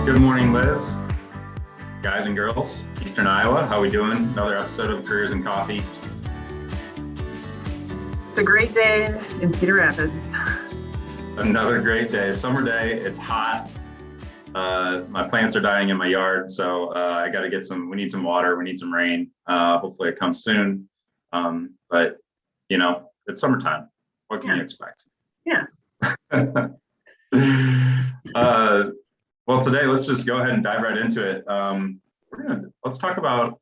Good morning, Liz. Guys and girls, Eastern Iowa, how we doing? Another episode of Careers and Coffee. It's a great day in Cedar Rapids. Another great day, summer day. It's hot. My plants are dying in my yard, so I got to get we need some water, we need some rain. Hopefully it comes soon. But, it's summertime. What can you expect? Yeah. Well, today, let's just go ahead and dive right into it. Let's talk about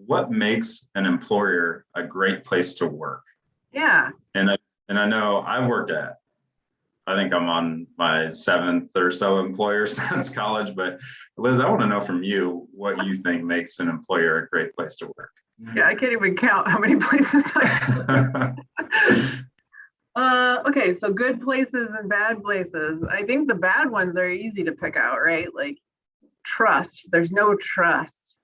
what makes an employer a great place to work. Yeah. And I know I think I'm on my 7th or so employer since college, but Liz, I want to know from you what you think makes an employer a great place to work. Yeah, I can't even count how many places okay, so good places and bad places. I think the bad ones are easy to pick out, right? Like trust. There's no trust.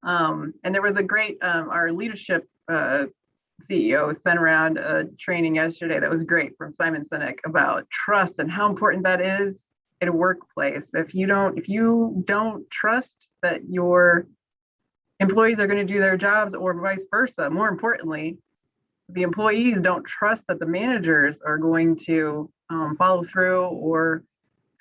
And there was a great, our leadership CEO sent around a training yesterday that was great from Simon Sinek about trust and how important that is in a workplace. If you don't trust that your employees are going to do their jobs, or vice versa, more importantly, the employees don't trust that the managers are going to follow through or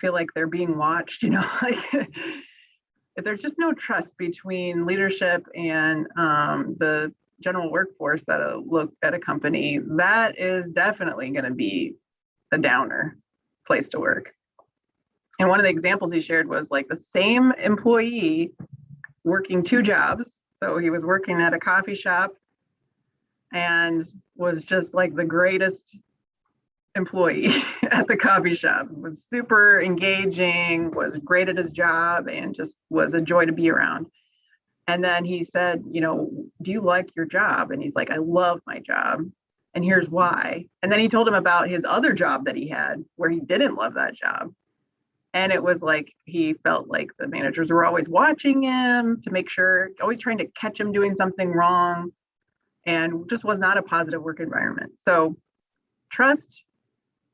feel like they're being watched, like if there's just no trust between leadership and the general workforce that look at a company, that is definitely going to be a downer place to work. And one of the examples he shared was like the same employee working 2 jobs. So he was working at a coffee shop and was just like the greatest employee at the coffee shop, was super engaging, was great at his job, and just was a joy to be around. And then he said, do you like your job? And he's like, I love my job. And here's why. And then he told him about his other job that he had where he didn't love that job. And it was like, he felt like the managers were always watching him to make sure, always trying to catch him doing something wrong, and just was not a positive work environment. So trust,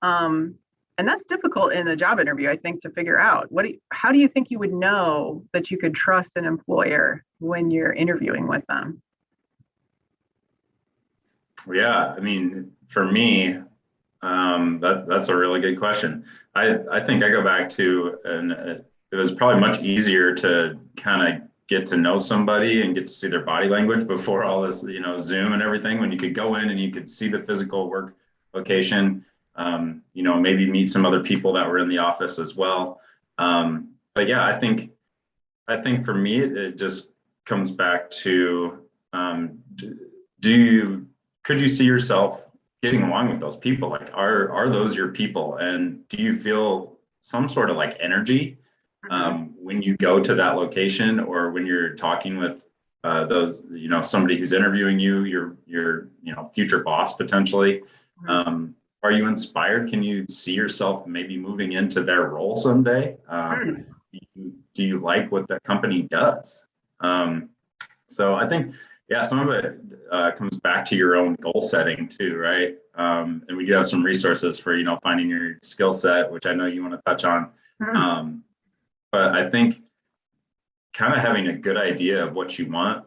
and that's difficult in a job interview, I think, to figure out. How do you think you would know that you could trust an employer when you're interviewing with them? Yeah, I mean, for me, that's a really good question. I think I go back to, and it was probably much easier to kind of get to know somebody and get to see their body language before all this, Zoom and everything, when you could go in and you could see the physical work location, maybe meet some other people that were in the office as well. But yeah, I think for me, it just comes back to, could you see yourself getting along with those people? Like, are those your people? And do you feel some sort of like energy when you go to that location, or when you're talking with those, somebody who's interviewing you, your future boss potentially? Are you inspired? Can you see yourself maybe moving into their role someday? Do you like what that company does? So I think, yeah, some of it comes back to your own goal setting too, right? And we do have some resources for, finding your skill set, which I know you want to touch on. But I think kind of having a good idea of what you want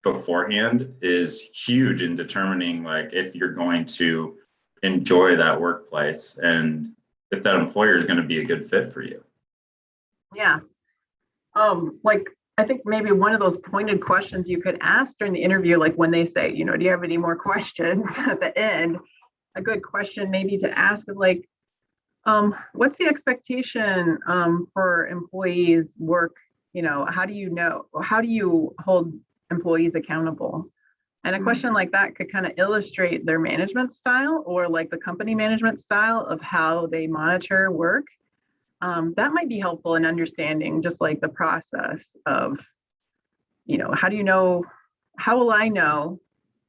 beforehand is huge in determining like if you're going to enjoy that workplace and if that employer is going to be a good fit for you. Yeah. I think maybe one of those pointed questions you could ask during the interview, like when they say, do you have any more questions at the end? A good question maybe to ask is like, what's the expectation for employees' work? How do you hold employees accountable? And a question like that could kind of illustrate their management style, or like the company management style of how they monitor work. That might be helpful in understanding just like the process of, how will I know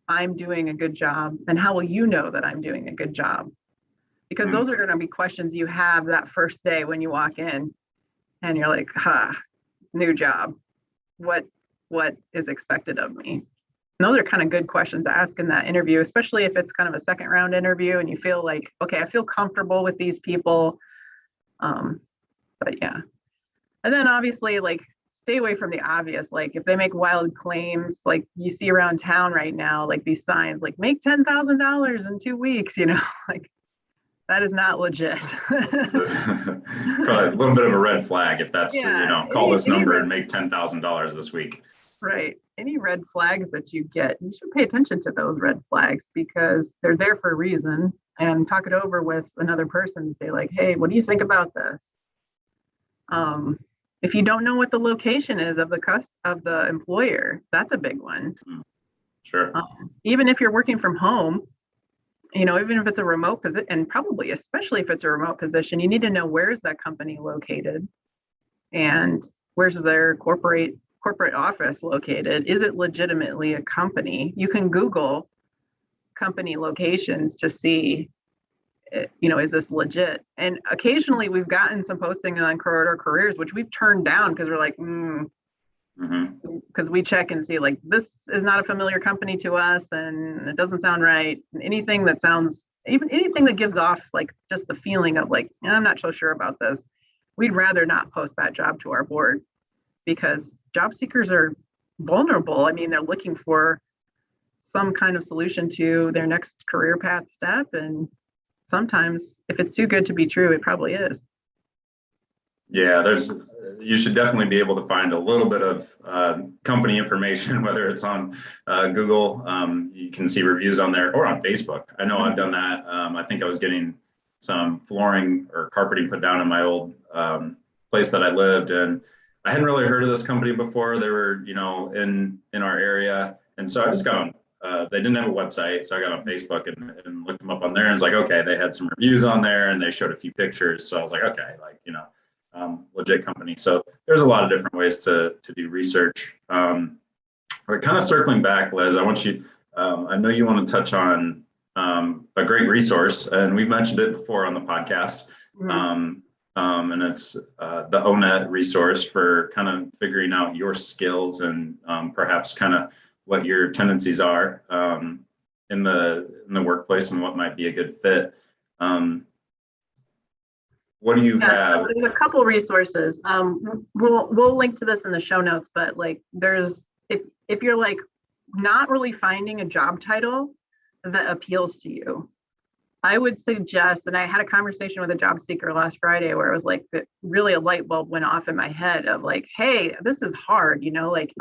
I'm doing a good job, and how will you know that I'm doing a good job? Because those are going to be questions you have that first day when you walk in and you're like, new job. What is expected of me? And those are kind of good questions to ask in that interview, especially if it's kind of a second round interview and you feel like, okay, I feel comfortable with these people. But yeah. And then obviously, like, stay away from the obvious. Like, if they make wild claims, like you see around town right now, like these signs, like make $10,000 in 2 weeks, like that is not legit. Probably a little bit of a red flag if that's, Yeah, call this any number red, and make $10,000 this week. right. Any red flags that you get, you should pay attention to those red flags because they're there for a reason, and talk it over with another person and say like, hey, what do you think about this? Um, if you don't know what the location is of the employer, that's a big one. Sure. Even if you're working from home, even if it's a remote position, and probably especially if it's a remote position, you need to know where's that company located and where's their corporate office located. Is it legitimately a company? You can Google company locations to see, is this legit? And occasionally we've gotten some posting on Corridor Careers, which we've turned down because we're like, because we check and see like, this is not a familiar company to us and it doesn't sound right. Anything that gives off like just the feeling of like, I'm not so sure about this, we'd rather not post that job to our board, because job seekers are vulnerable. I mean, they're looking for some kind of solution to their next career path step, and sometimes if it's too good to be true, it probably is. Yeah, you should definitely be able to find a little bit of company information, whether it's on Google, you can see reviews on there, or on Facebook. I know I've done that. I think I was getting some flooring or carpeting put down in my old place that I lived, and I hadn't really heard of this company before. They were, in our area, and so I just got on. They didn't have a website, so I got on Facebook and looked them up on there. And it's like, okay, they had some reviews on there, and they showed a few pictures. So I was like, okay, like legit company. So there's a lot of different ways to do research. But kind of circling back, Liz, I want you. I know you want to touch on a great resource, and we've mentioned it before on the podcast. And it's the ONET resource for kind of figuring out your skills and perhaps kind of what your tendencies are in the workplace and what might be a good fit. What do you have? So there's a couple resources. We'll link to this in the show notes, but like if you're like not really finding a job title that appeals to you, I would suggest, and I had a conversation with a job seeker last Friday where it was like really a light bulb went off in my head of like, hey, this is hard, like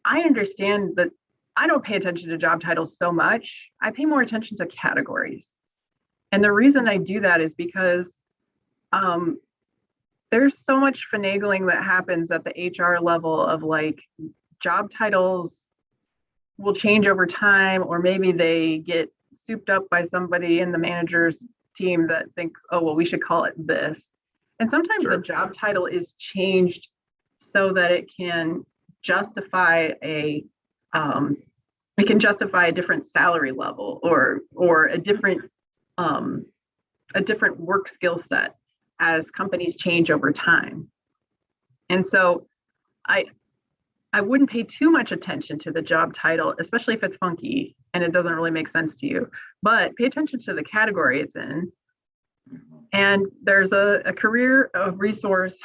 I understand that I don't pay attention to job titles so much. I pay more attention to categories. And the reason I do that is because there's so much finagling that happens at the HR level of like job titles will change over time, or maybe they get souped up by somebody in the manager's team that thinks, oh, well, we should call it this. And sometimes the job title is changed so that it can justify a different salary level or a different work skill set as companies change over time. And so I wouldn't pay too much attention to the job title, especially if it's funky and it doesn't really make sense to you, but pay attention to the category it's in. And there's a career resource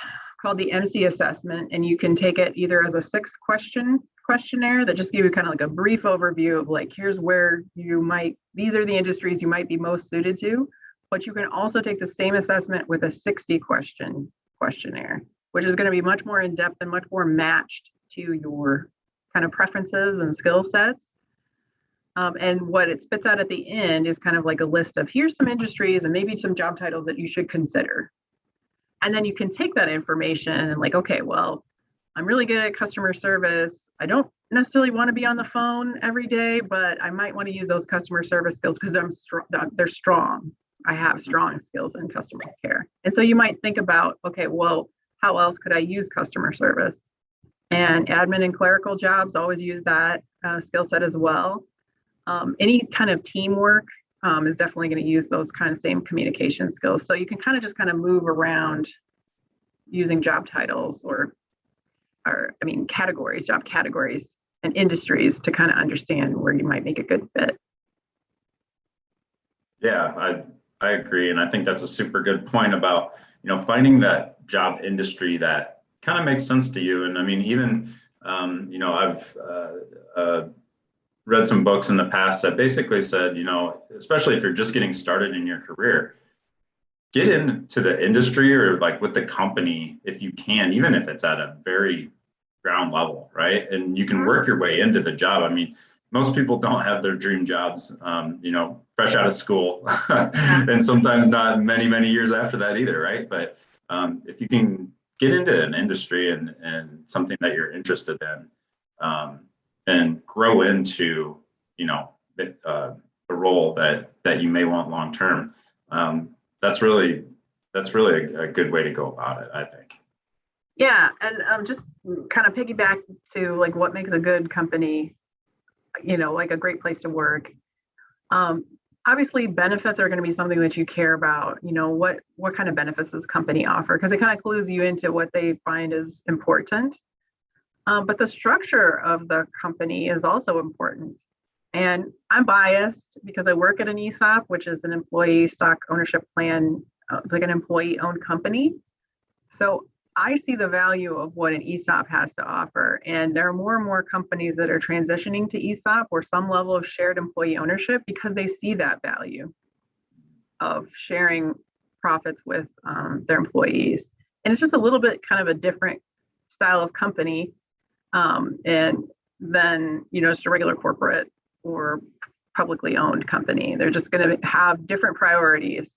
called the MC assessment, and you can take it either as a 6-question questionnaire that just give you kind of like a brief overview of like, here's where these are the industries you might be most suited to, but you can also take the same assessment with a 60-question questionnaire, which is going to be much more in-depth and much more matched to your kind of preferences and skill sets. And what it spits out at the end is kind of like a list of here's some industries and maybe some job titles that you should consider. And then you can take that information and like, okay, well, I'm really good at customer service. I don't necessarily want to be on the phone every day, but I might want to use those customer service skills because they're strong. I have strong skills in customer care. And so you might think about, okay, well, how else could I use customer service? And admin and clerical jobs always use that skill set as well. Any kind of teamwork is definitely going to use those kind of same communication skills. So you can kind of move around using job titles or categories, job categories and industries to kind of understand where you might make a good fit. Yeah, I agree. And I think that's a super good point about, finding that job industry that kind of makes sense to you. And I mean, even, I've read some books in the past that basically said, especially if you're just getting started in your career, get into the industry or like with the company if you can, even if it's at a very ground level, right? And you can work your way into the job. I mean, most people don't have their dream jobs, fresh out of school, and sometimes not many, many years after that either, right? But if you can get into an industry and something that you're interested in, and grow into, a role that you may want long term, that's really a good way to go about it, I think. Yeah, and just kind of piggyback to like what makes a good company, like a great place to work. Obviously, benefits are going to be something that you care about. What kind of benefits does the company offer? Because it kind of clues you into what they find is important. But the structure of the company is also important. And I'm biased because I work at an ESOP, which is an employee stock ownership plan, like an employee-owned company. So I see the value of what an ESOP has to offer. And there are more and more companies that are transitioning to ESOP or some level of shared employee ownership because they see that value of sharing profits with their employees. And it's just a little bit kind of a different style of company and then, just a regular corporate or publicly owned company. They're just going to have different priorities.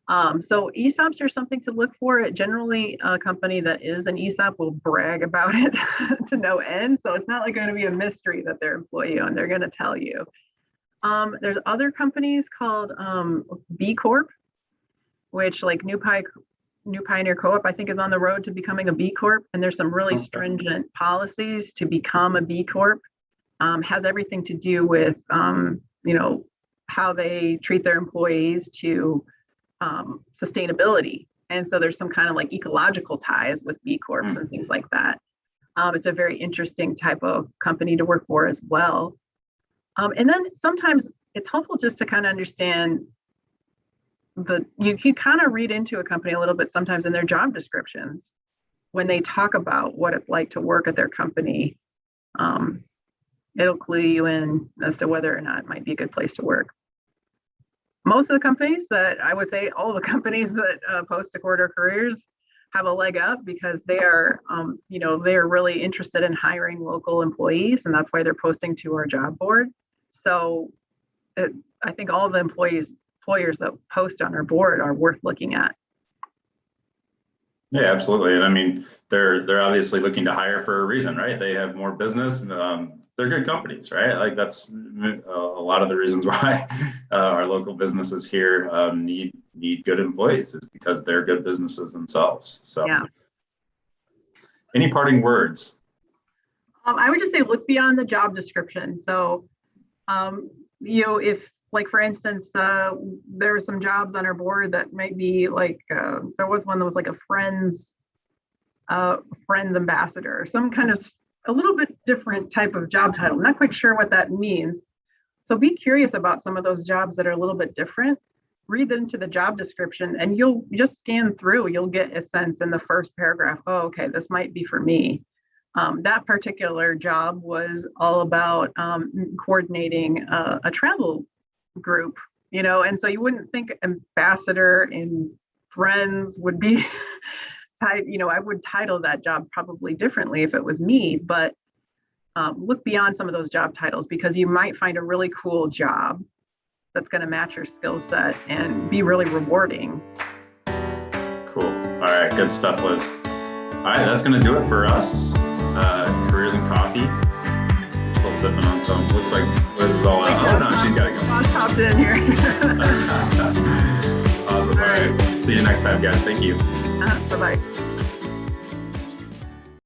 So ESOPs are something to look for. Generally, a company that is an ESOP will brag about it to no end. So it's not like going to be a mystery that they're employee owned. They're going to tell you. There's other companies called B Corp, which like New Pioneer Co-op, I think, is on the road to becoming a B Corp. And there's some really stringent policies to become a B Corp. Has everything to do with, how they treat their employees to sustainability. And so there's some kind of like ecological ties with B Corps and things like that. It's a very interesting type of company to work for as well. And then sometimes it's helpful just to kind of understand you can kind of read into a company a little bit sometimes in their job descriptions when they talk about what it's like to work at their company. It'll clue you in as to whether or not it might be a good place to work. Most of the companies that I would say, all the companies that post to Corridor Careers have a leg up because they are, they're really interested in hiring local employees, and that's why they're posting to our job board. So I think all the employers that post on our board are worth looking at. Yeah, absolutely. And I mean, they're obviously looking to hire for a reason, right? They have more business. They're good companies, right? Like that's a lot of the reasons why our local businesses here need good employees is because they're good businesses themselves. So, yeah. Any parting words? I would just say look beyond the job description. So, if like for instance, there are some jobs on our board that might be like there was one that was like a friends ambassador, some kind of a little bit different type of job title. I'm not quite sure what that means. So be curious about some of those jobs that are a little bit different. Read into the job description and you'll just scan through. You'll get a sense in the first paragraph, oh, okay, this might be for me. That particular job was all about coordinating a travel group, and so you wouldn't think ambassador and friends would be I would title that job probably differently if it was me, but look beyond some of those job titles because you might find a really cool job that's going to match your skill set and be really rewarding. Cool. All right. Good stuff, Liz. All right. That's going to do it for us. Careers and Coffee. I'm still sipping on some. Looks like Liz is all out. Oh, no, she's got to go. I popped in here. Awesome. All right. See you next time, guys. Thank you. Bye-bye.